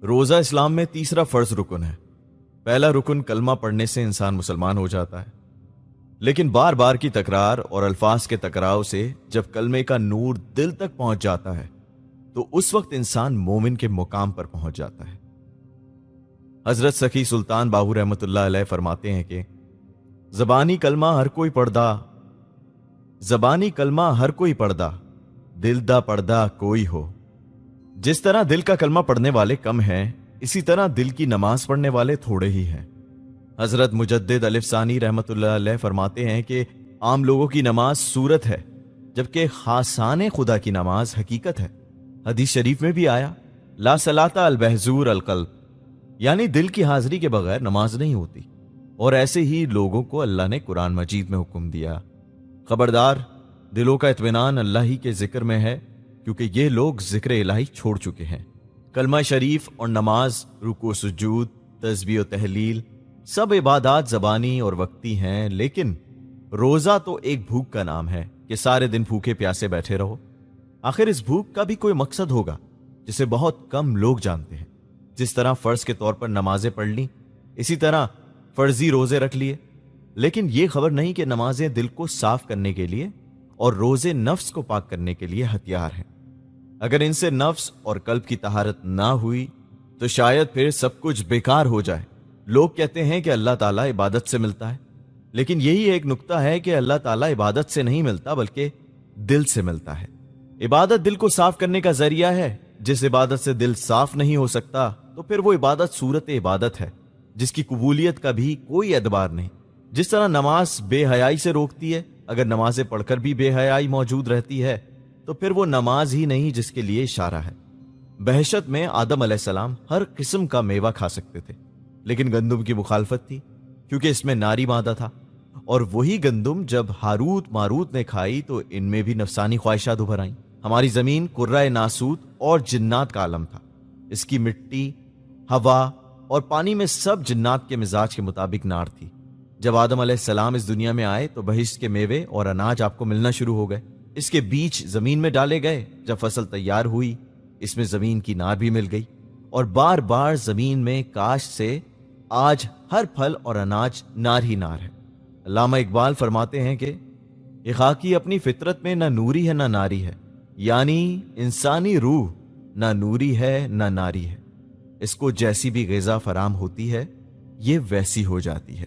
روزہ اسلام میں تیسرا فرض رکن ہے۔ پہلا رکن کلمہ پڑھنے سے انسان مسلمان ہو جاتا ہے، لیکن بار بار کی تکرار اور الفاظ کے ٹکراؤ سے جب کلمے کا نور دل تک پہنچ جاتا ہے تو اس وقت انسان مومن کے مقام پر پہنچ جاتا ہے۔ حضرت سخی سلطان باہو رحمۃ اللہ علیہ فرماتے ہیں کہ زبانی کلمہ ہر کوئی پڑھدا، دل دا پڑھدا کوئی ہو۔ جس طرح دل کا کلمہ پڑھنے والے کم ہیں، اسی طرح دل کی نماز پڑھنے والے تھوڑے ہی ہیں۔ حضرت مجدد الف ثانی رحمۃ اللہ علیہ فرماتے ہیں کہ عام لوگوں کی نماز صورت ہے، جبکہ خاصان خدا کی نماز حقیقت ہے۔ حدیث شریف میں بھی آیا لا صلاۃ البحضور القلب، یعنی دل کی حاضری کے بغیر نماز نہیں ہوتی۔ اور ایسے ہی لوگوں کو اللہ نے قرآن مجید میں حکم دیا، خبردار دلوں کا اطمینان اللہ ہی کے ذکر میں ہے، کیونکہ یہ لوگ ذکر الہی چھوڑ چکے ہیں۔ کلمہ شریف اور نماز، رکوع سجود، تسبیح و تحلیل سب عبادات زبانی اور وقتی ہیں، لیکن روزہ تو ایک بھوک کا نام ہے کہ سارے دن بھوکے پیاسے بیٹھے رہو۔ آخر اس بھوک کا بھی کوئی مقصد ہوگا جسے بہت کم لوگ جانتے ہیں۔ جس طرح فرض کے طور پر نمازیں پڑھ لیں، اسی طرح فرضی روزے رکھ لیے، لیکن یہ خبر نہیں کہ نمازیں دل کو صاف کرنے کے لیے اور روزے نفس کو پاک کرنے کے لیے ہتھیار ہیں۔ اگر ان سے نفس اور قلب کی طہارت نہ ہوئی تو شاید پھر سب کچھ بیکار ہو جائے۔ لوگ کہتے ہیں کہ اللہ تعالیٰ عبادت سے ملتا ہے، لیکن یہی ایک نکتہ ہے کہ اللہ تعالیٰ عبادت سے نہیں ملتا بلکہ دل سے ملتا ہے۔ عبادت دل کو صاف کرنے کا ذریعہ ہے۔ جس عبادت سے دل صاف نہیں ہو سکتا تو پھر وہ عبادت صورت عبادت ہے، جس کی قبولیت کا بھی کوئی اعتبار نہیں۔ جس طرح نماز بے حیائی سے روکتی ہے، اگر نمازیں پڑھ کر بھی بے حیائی موجود رہتی ہے تو پھر وہ نماز ہی نہیں جس کے لیے اشارہ ہے۔ بہشت میں آدم علیہ السلام ہر قسم کا میوہ کھا سکتے تھے، لیکن گندم کی مخالفت تھی، کیونکہ اس میں ناری مادہ تھا، اور وہی گندم جب ہاروت ماروت نے کھائی تو ان میں بھی نفسانی خواہشات ابھر آئیں۔ ہماری زمین قرۂ ناسوت اور جنات کا عالم تھا۔ اس کی مٹی، ہوا اور پانی میں سب جنات کے مزاج کے مطابق نار تھی۔ جب آدم علیہ السلام اس دنیا میں آئے تو بہشت کے میوے اور اناج آپ کو ملنا شروع ہو گئے۔ اس کے بیج زمین میں ڈالے گئے، جب فصل تیار ہوئی اس میں زمین کی نار بھی مل گئی، اور بار بار زمین میں کاشت سے آج ہر پھل اور اناج نار ہی نار ہے۔ علامہ اقبال فرماتے ہیں کہ یہ خاکی اپنی فطرت میں نہ نوری ہے نہ ناری ہے، یعنی انسانی روح نہ نوری ہے نہ ناری ہے، اس کو جیسی بھی غذا فراہم ہوتی ہے یہ ویسی ہو جاتی ہے۔